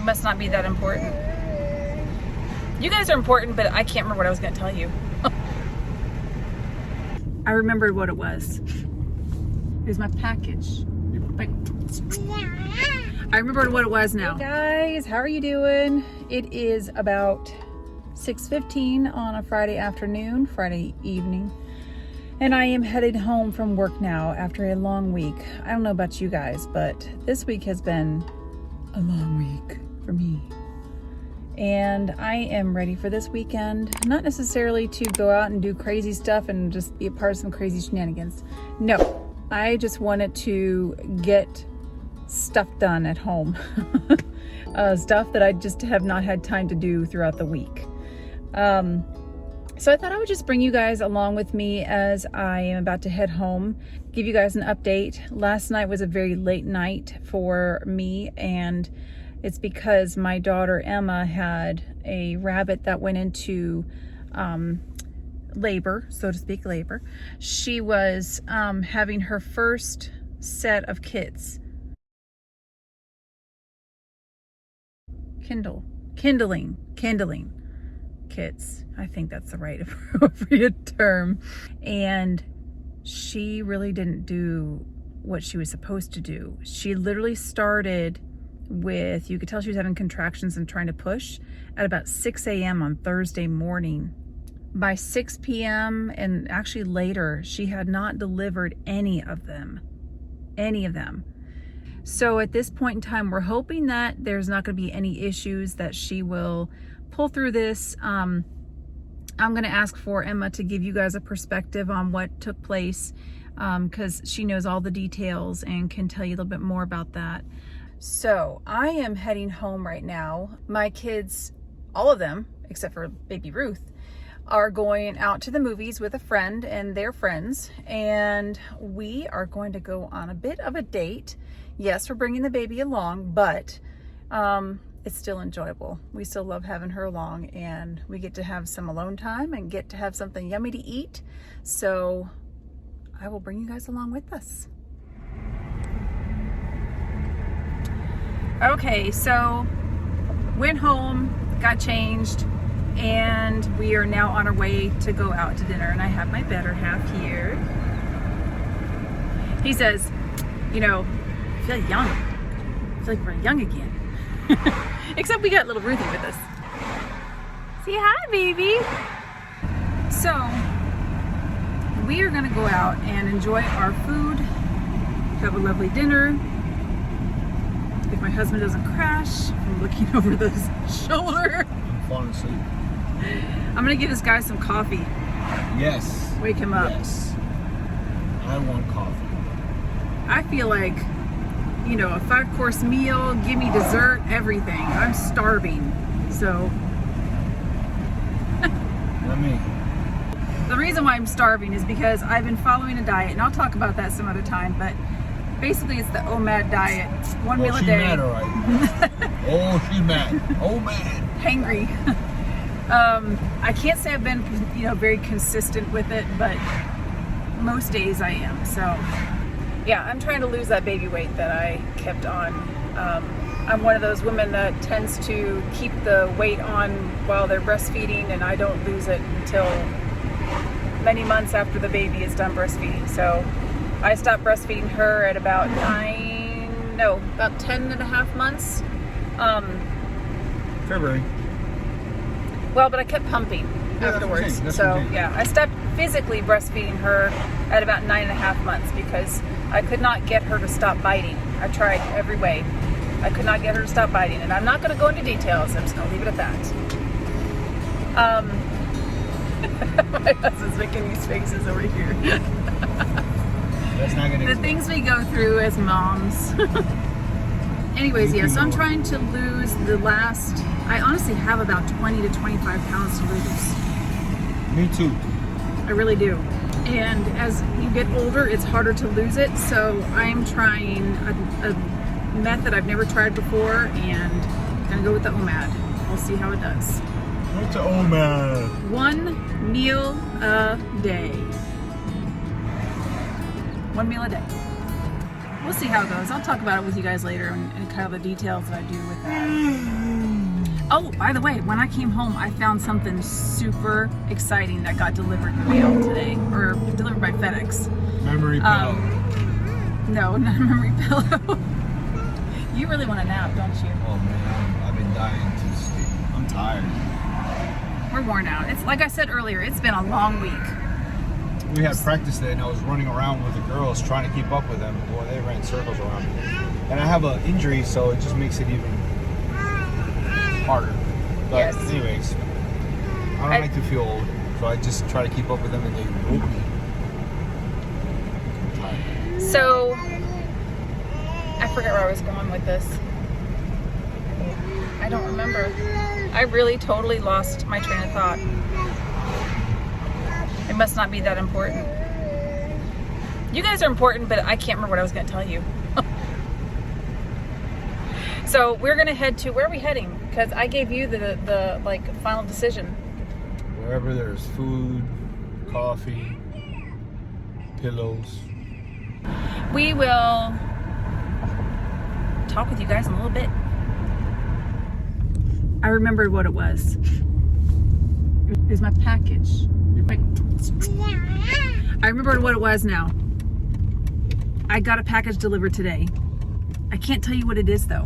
must not be that important. You guys are important, but I can't remember what I was going to tell you. I remembered what it was. Here's my package. Like, I remembered what it was now. Hey guys, how are you doing? It is about 6:15 on a Friday afternoon, Friday evening. And I am headed home from work now after a long week. I don't know about you guys, but this week has been a long week for me. And I am ready for this weekend. Not necessarily to go out and do crazy stuff and just be a part of some crazy shenanigans. No, I just wanted to get stuff done at home. Stuff that I just have not had time to do throughout the week. So I thought I would just bring you guys along with me as I am about to head home, give you guys an update. Last night was a very late night for me, and it's because my daughter Emma had a rabbit that went into labor, so to speak, labor. She was having her first set of kits. Kindling kits. I think that's the right appropriate term. And she really didn't do what she was supposed to do. She literally started with, you could tell she was having contractions and trying to push at about 6 a.m. on Thursday morning. By 6 p.m. and actually later, she had not delivered any of them. So at this point in time, we're hoping that there's not going to be any issues, that she will pull through this. I'm going to ask for Emma to give you guys a perspective on what took place, because she knows all the details and can tell you a little bit more about that. So I am heading home right now. My kids, all of them, except for baby Ruth, are going out to the movies with a friend and their friends, and we are going to go on a bit of a date. Yes, we're bringing the baby along, but it's still enjoyable. We still love having her along, and we get to have some alone time and get to have something yummy to eat. So I will bring you guys along with us. Okay, so went home, got changed, and we are now on our way to go out to dinner. And I have my better half here. He says, you know, I feel young. I feel like we're young again. Except we got little Ruthie with us. Say hi, baby. So we are gonna go out and enjoy our food, have a lovely dinner. If my husband doesn't crash from looking over his shoulder. I'm falling asleep. I'm gonna give this guy some coffee. Yes. Wake him up. Yes. I want coffee. I feel like, you know, a 5-course meal, give me dessert, everything. I'm starving, so. Let me. The reason why I'm starving is because I've been following a diet, and I'll talk about that some other time, but basically it's the Omad Diet, one meal a day. Mad, all right. Oh, she's mad. Oh, man. Hangry. I can't say I've been, you know, very consistent with it, but most days I am, so. Yeah, I'm trying to lose that baby weight that I kept on. I'm one of those women that tends to keep the weight on while they're breastfeeding, and I don't lose it until many months after the baby is done breastfeeding. So I stopped breastfeeding her at about 10 and a half months. February. Well, but I kept pumping afterwards. So yeah, I stopped physically breastfeeding her at about 9.5 months because I could not get her to stop biting. I tried every way. I could not get her to stop biting, and I'm not going to go into details. I'm just going to leave it at that. My husband's making these faces over here. That's not gonna the things we go through as moms. Anyways, yeah, so I'm trying to lose the last, I honestly have about 20 to 25 pounds to lose. Me too. I really do. And as you get older, it's harder to lose it. So I'm trying a method I've never tried before, and I'm gonna go with the Omad. We'll see how it does. What's the Omad? 1 meal a day. 1 meal a day. we'll see how it goes. I'll talk about it with you guys later and kind of the details that I do with that. Oh, by the way, when I came home, I found something super exciting that got delivered in the mail today, or delivered by FedEx. Memory pillow. No, not a memory pillow. You really want a nap, don't you? Oh man, I've been dying to sleep. I'm tired. We're worn out. It's like I said earlier, it's been a long week. We had practice today and I was running around with the girls trying to keep up with them. Boy, they ran circles around me. And I have an injury, so it just makes it even harder. But yes. Anyways, I don't like to feel old, so I just try to keep up with them and they whoop me. I'm tired. So, I forget where I was going with this. I don't remember. I really totally lost my train of thought. It must not be that important. You guys are important, but I can't remember what I was going to tell you. So we're going to head to, where are we heading? Because I gave you the like final decision. Wherever there's food, coffee, pillows. We will talk with you guys in a little bit. I remembered what it was. It was my package. Wait. I remembered what it was now. I got a package delivered today. I can't tell you what it is though.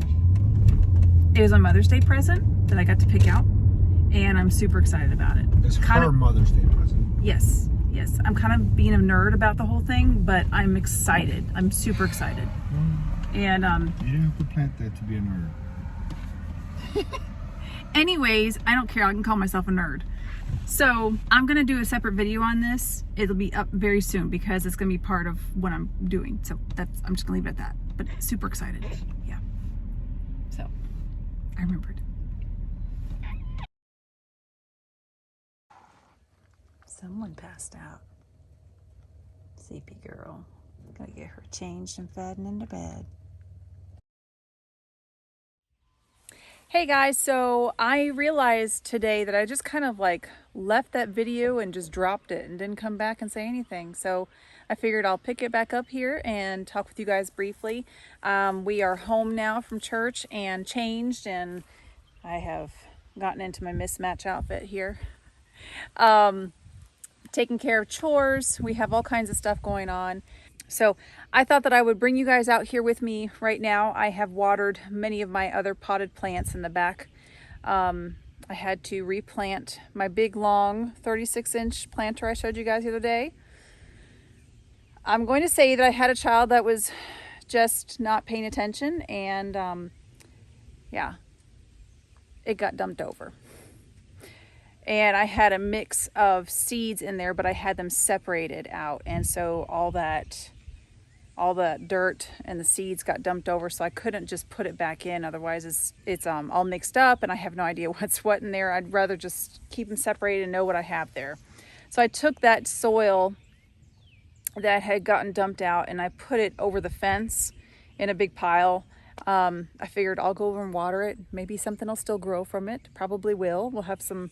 It was a Mother's Day present that I got to pick out, and I'm super excited about it. It's her Mother's Day present. Yes, yes. I'm kind of being a nerd about the whole thing, but I'm excited. I'm super excited. And you didn't have to plant that to be a nerd. Anyways, I don't care. I can call myself a nerd. So I'm gonna do a separate video on this. It'll be up very soon because it's gonna be part of what I'm doing. So I'm just gonna leave it at that. But super excited. Yeah. So I remembered. Someone passed out. Sleepy girl. Gotta get her changed and fed and into bed. Hey guys, so I realized today that I just kind of like left that video and just dropped it and didn't come back and say anything. So I figured I'll pick it back up here and talk with you guys briefly. We are home now from church and changed, and I have gotten into my mismatch outfit here. Taking care of chores. We have all kinds of stuff going on. So I thought that I would bring you guys out here with me right now. I have watered many of my other potted plants in the back. I had to replant my big long 36-inch planter I showed you guys the other day. I'm going to say that I had a child that was just not paying attention, and yeah, it got dumped over. And I had a mix of seeds in there, but I had them separated out, and so all the dirt and the seeds got dumped over, so I couldn't just put it back in. Otherwise it's all mixed up and I have no idea what's what in there. I'd rather just keep them separated and know what I have there. So I took that soil that had gotten dumped out and I put it over the fence in a big pile. I figured I'll go over and water it. Maybe something will still grow from it. Probably will. We'll have some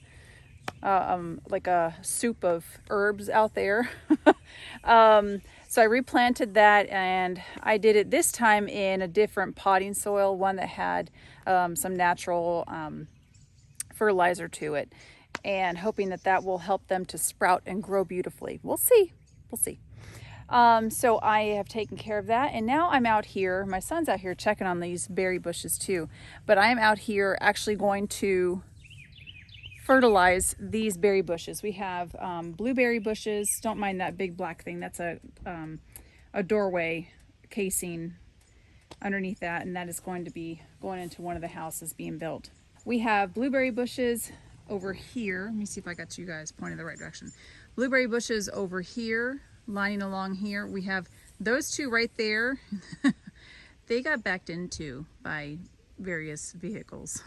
like a soup of herbs out there. So I replanted that, and I did it this time in a different potting soil, one that had some natural fertilizer to it, and hoping that will help them to sprout and grow beautifully. We'll see. We'll see. So I have taken care of that, and now I'm out here. My son's out here checking on these berry bushes too, but I am out here actually going to fertilize these berry bushes. We have blueberry bushes. Don't mind that big black thing. That's a doorway casing underneath that, and that is going to be going into one of the houses being built. We have blueberry bushes over here. Let me see if I got you guys pointing the right direction. Blueberry bushes over here, lining along here. We have those two right there. They got backed into by various vehicles.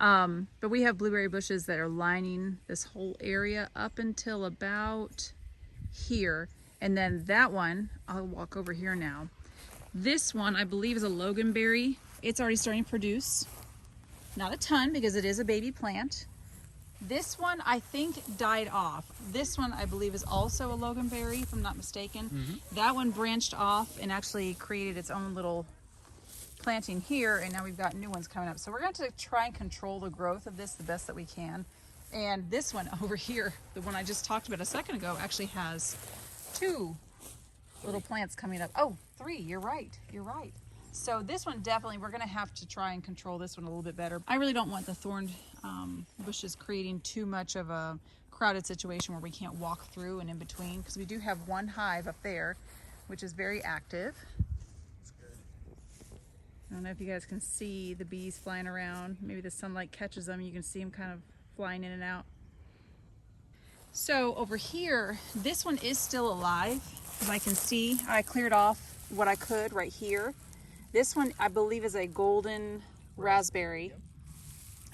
But we have blueberry bushes that are lining this whole area up until about here. And then that one, I'll walk over here now. This one, I believe, is a loganberry. It's already starting to produce. Not a ton because it is a baby plant, This one I think died off. This one I believe is also a loganberry, if I'm not mistaken. That one branched off and actually created its own little planting here, and now we've got new ones coming up. So we're going to try and control the growth of this the best that we can. And this one over here, the one I just talked about a second ago, actually has 2 little plants coming up. Oh, 3, you're right, you're right. So this one definitely, we're gonna have to try and control this one a little bit better. I really don't want the thorned bushes creating too much of a crowded situation where we can't walk through and in between, because we do have one hive up there, which is very active. That's good. I don't know if you guys can see the bees flying around. Maybe the sunlight catches them. You can see them kind of flying in and out. So over here, this one is still alive. As I can see, I cleared off what I could right here. This one, I believe, is a golden raspberry.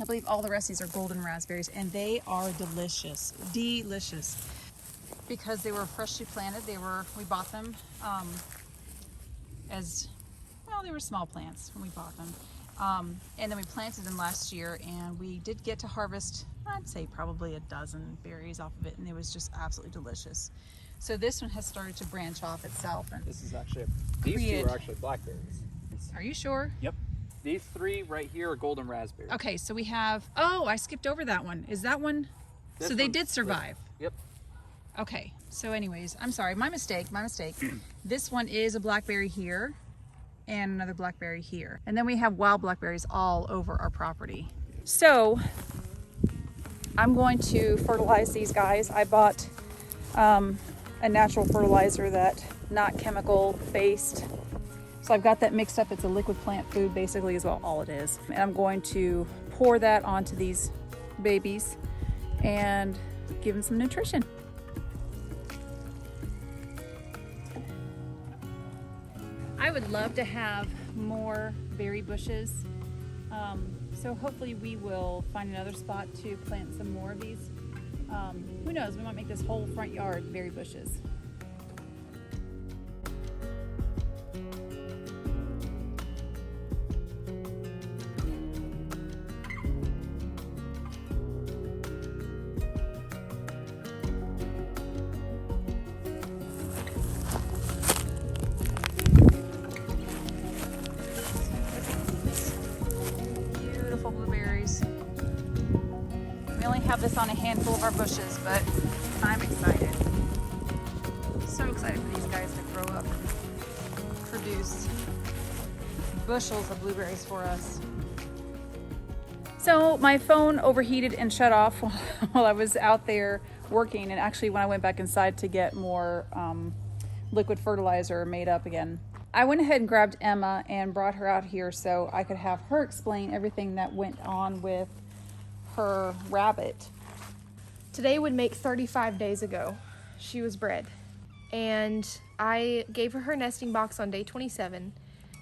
I believe all the rest of these are golden raspberries, and they are delicious, delicious. Because they were freshly planted, we bought them as, well, they were small plants when we bought them. And then we planted them last year, and we did get to harvest, I'd say probably a dozen berries off of it, and it was just absolutely delicious. So this one has started to branch off itself. And this is actually, these 2 are actually blackberries. Are you sure? Yep. These 3 right here are golden raspberries. Okay, so we have, oh, I skipped over that one. Is that one? This so they did survive. Yep. Okay, so anyways, I'm sorry, my mistake. This one is a blackberry here and another blackberry here. And then we have wild blackberries all over our property. So I'm going to fertilize these guys. I bought a natural fertilizer that not chemical based. So I've got that mixed up. It's a liquid plant food basically is all it is. And I'm going to pour that onto these babies and give them some nutrition. I would love to have more berry bushes. So hopefully we will find another spot to plant some more of these. Who knows, we might make this whole front yard berry bushes. We only have this on a handful of our bushes, but I'm excited. So excited for these guys to grow up and produce bushels of blueberries for us. So my phone overheated and shut off while I was out there working, and actually when I went back inside to get more liquid fertilizer made up again, I went ahead and grabbed Emma and brought her out here so I could have her explain everything that went on with her rabbit. Today would make 35 days ago. She was bred. And I gave her nesting box on day 27.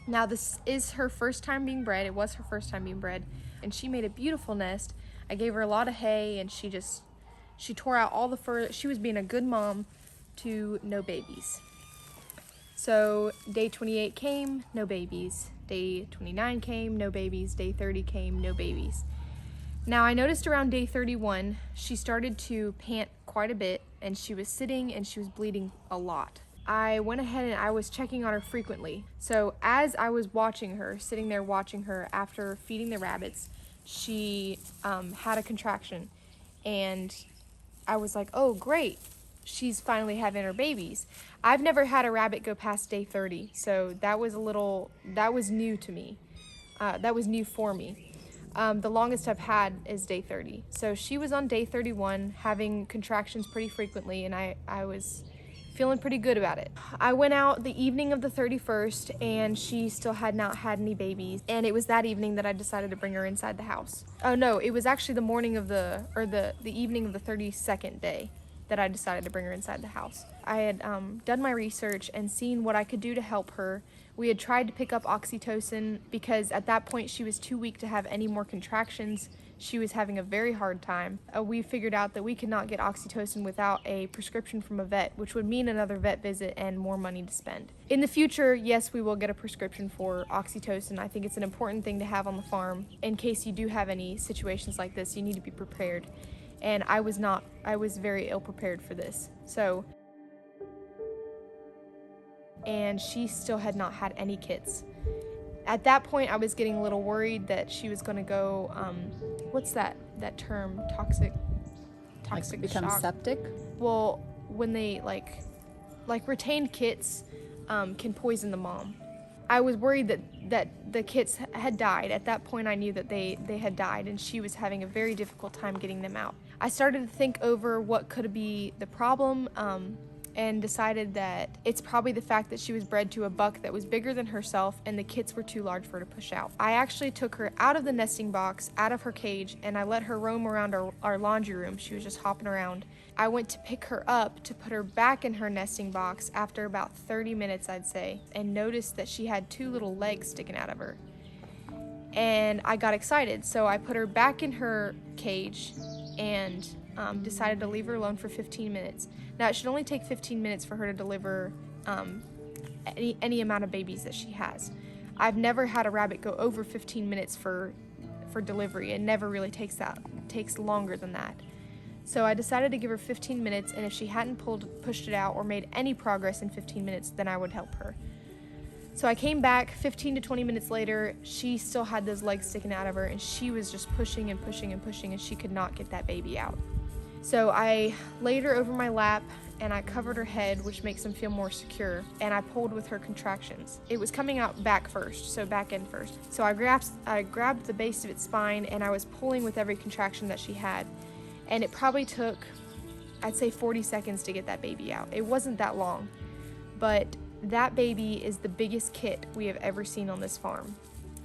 Now this is her first time being bred. It was her first time being bred. And she made a beautiful nest. I gave her a lot of hay, and she tore out all the fur. She was being a good mom to no babies. So day 28 came, no babies. Day 29 came, no babies. Day 30 came, no babies. Now I noticed around day 31, she started to pant quite a bit, and she was sitting and she was bleeding a lot. I went ahead and I was checking on her frequently. So as I was watching her, sitting there watching her after feeding the rabbits, she had a contraction, and I was like, oh great, she's finally having her babies. I've never had a rabbit go past day 30, so that was new to me. That was new for me. The longest I've had is day 30. So she was on day 31 having contractions pretty frequently, and I was feeling pretty good about it. I went out the evening of the 31st, and she still had not had any babies. And it was that evening that I decided to bring her inside the house. Oh no, it was actually the morning of the evening of the 32nd day that I decided to bring her inside the house. I had done my research and seen what I could do to help her. We had tried to pick up oxytocin because at that point she was too weak to have any more contractions. She was having a very hard time. We figured out that we could not get oxytocin without a prescription from a vet, which would mean another vet visit and more money to spend. In the future, yes, we will get a prescription for oxytocin. I think it's an important thing to have on the farm. In case you do have any situations like this, you need to be prepared. and I was very ill prepared for this. So, and she still had not had any kits. At that point, I was getting a little worried that she was going to go, what's that term? Toxic become shock. septic. Well, when they like retained kits can poison the mom. I was worried that the kits had died. At that point, I knew that they had died, and she was having a very difficult time getting them out. I started to think over what could be the problem, and decided that it's probably the fact that she was bred to a buck that was bigger than herself, and the kits were too large for her to push out. I actually took her out of the nesting box, out of her cage, and I let her roam around our laundry room. She was just hopping around. I went to pick her up to put her back in her nesting box after about 30 minutes, I'd say, and noticed that she had 2 little legs sticking out of her. And I got excited, so I put her back in her cage and decided to leave her alone for 15 minutes. Now, it should only take 15 minutes for her to deliver any amount of babies that she has. I've never had a rabbit go over 15 minutes for delivery. It never really takes longer than that. So I decided to give her 15 minutes, and if she hadn't pushed it out or made any progress in 15 minutes, then I would help her. So I came back 15 to 20 minutes later. She still had those legs sticking out of her, and she was just pushing and pushing and pushing, and she could not get that baby out. So I laid her over my lap, and I covered her head, which makes them feel more secure, and I pulled with her contractions. It was coming out back first, so back end first. So I grabbed the base of its spine, and I was pulling with every contraction that she had. And it probably took, I'd say, 40 seconds to get that baby out. It wasn't that long, but that baby is the biggest kit we have ever seen on this farm.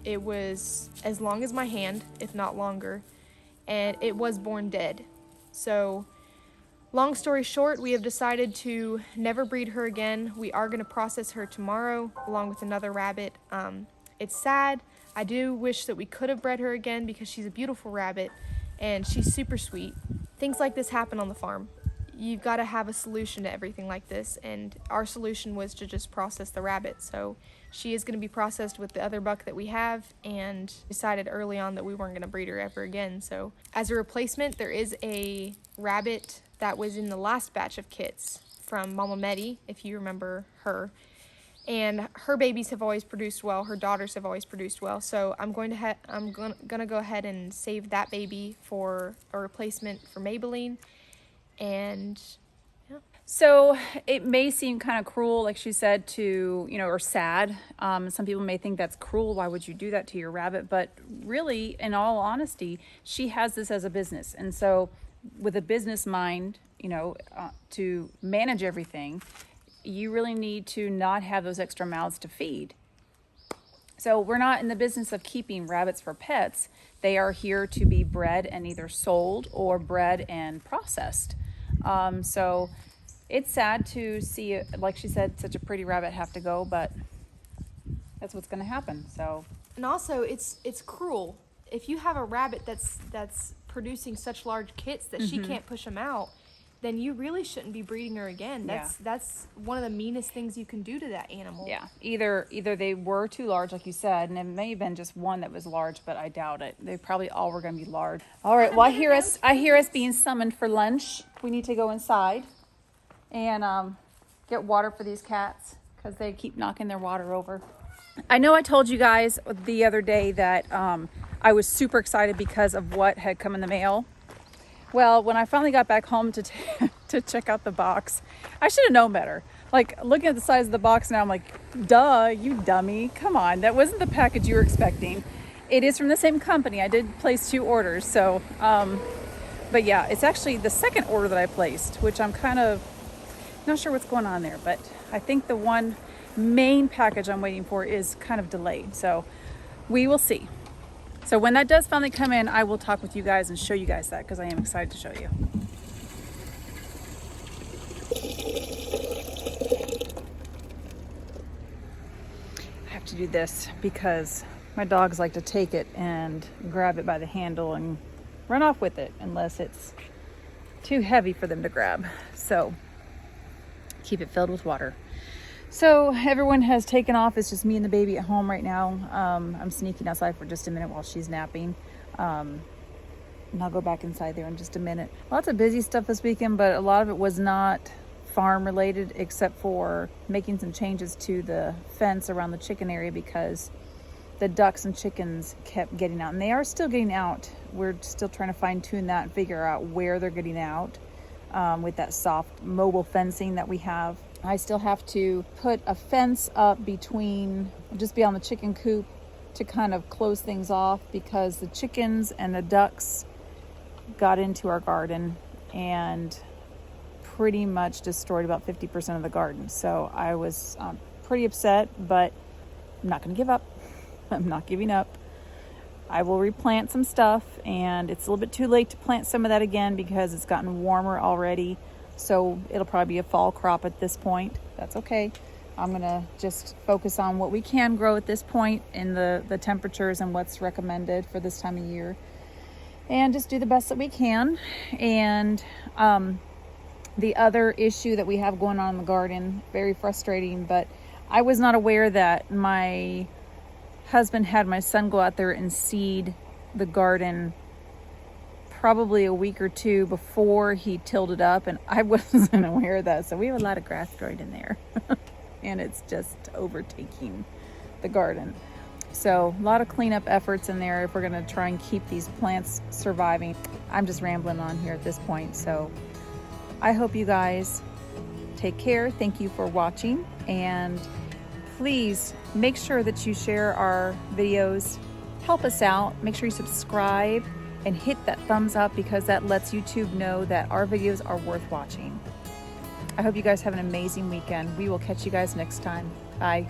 It was as long as my hand, if not longer, and it was born dead. So, long story short, we have decided to never breed her again. We are going to process her tomorrow along with another rabbit. It's sad. I do wish that we could have bred her again because she's a beautiful rabbit and she's super sweet. Things like this happen on the farm. You've got to have a solution to everything like this, and our solution was to just process the rabbit. So she is going to be processed with the other buck that we have, and decided early on that we weren't going to breed her ever again. So as a replacement, there is a rabbit that was in the last batch of kits from Mama Meddy, if you remember her. And her babies have always produced well. Her daughters have always produced well. So I'm going to go ahead and save that baby for a replacement for Maybelline. And yeah. So it may seem kind of cruel, like she said, to, or sad. Some people may think that's cruel. Why would you do that to your rabbit? But really, in all honesty, she has this as a business. And so with a business mind, to manage everything, you really need to not have those extra mouths to feed. So we're not in the business of keeping rabbits for pets. They are here to be bred and either sold or bred and processed. So it's sad to see, like she said, such a pretty rabbit have to go, but that's what's going to happen. So, and also it's cruel if you have a rabbit that's producing such large kits that she can't push them out. Then you really shouldn't be breeding her again. That's one of the meanest things you can do to that animal. Yeah, either they were too large, like you said, and it may have been just one that was large, but I doubt it. They probably all were going to be large. All right, well, I hear us being summoned for lunch. We need to go inside and get water for these cats because they keep knocking their water over. I know I told you guys the other day that I was super excited because of what had come in the mail. Well, when I finally got back home to check out the box, I should have known better. Like, looking at the size of the box now, I'm like, duh, you dummy. Come on, that wasn't the package you were expecting. It is from the same company. I did place 2 orders, so, but yeah, it's actually the second order that I placed, which I'm kind of not sure what's going on there, but I think the one main package I'm waiting for is kind of delayed, so we will see. So when that does finally come in, I will talk with you guys and show you guys that because I am excited to show you. I have to do this because my dogs like to take it and grab it by the handle and run off with it unless it's too heavy for them to grab. So keep it filled with water. So everyone has taken off. It's just me and the baby at home right now. I'm sneaking outside for just a minute while she's napping. and I'll go back inside there in just a minute. Lots of busy stuff this weekend, but a lot of it was not farm related, except for making some changes to the fence around the chicken area because the ducks and chickens kept getting out, and they are still getting out. We're still trying to fine tune that and figure out where they're getting out with that soft mobile fencing that we have. I still have to put a fence up between, just beyond the chicken coop, to kind of close things off because the chickens and the ducks got into our garden and pretty much destroyed about 50% of the garden. So I was pretty upset, but I'm not going to give up. I'm not giving up. I will replant some stuff, and it's a little bit too late to plant some of that again because it's gotten warmer already. So it'll probably be a fall crop at this point. That's okay. I'm gonna just focus on what we can grow at this point in the temperatures and what's recommended for this time of year, and just do the best that we can. And the other issue that we have going on in the garden, very frustrating, but I was not aware that my husband had my son go out there and seed the garden probably a week or two before he tilled it up, and I wasn't aware of that. So we have a lot of grass growing in there and it's just overtaking the garden. So a lot of cleanup efforts in there if we're going to try and keep these plants surviving. I'm just rambling on here at this point, so I hope you guys take care. Thank you for watching, and please make sure that you share our videos. Help us out. Make sure you subscribe and hit that thumbs up because that lets YouTube know that our videos are worth watching. I hope you guys have an amazing weekend. We will catch you guys next time. Bye.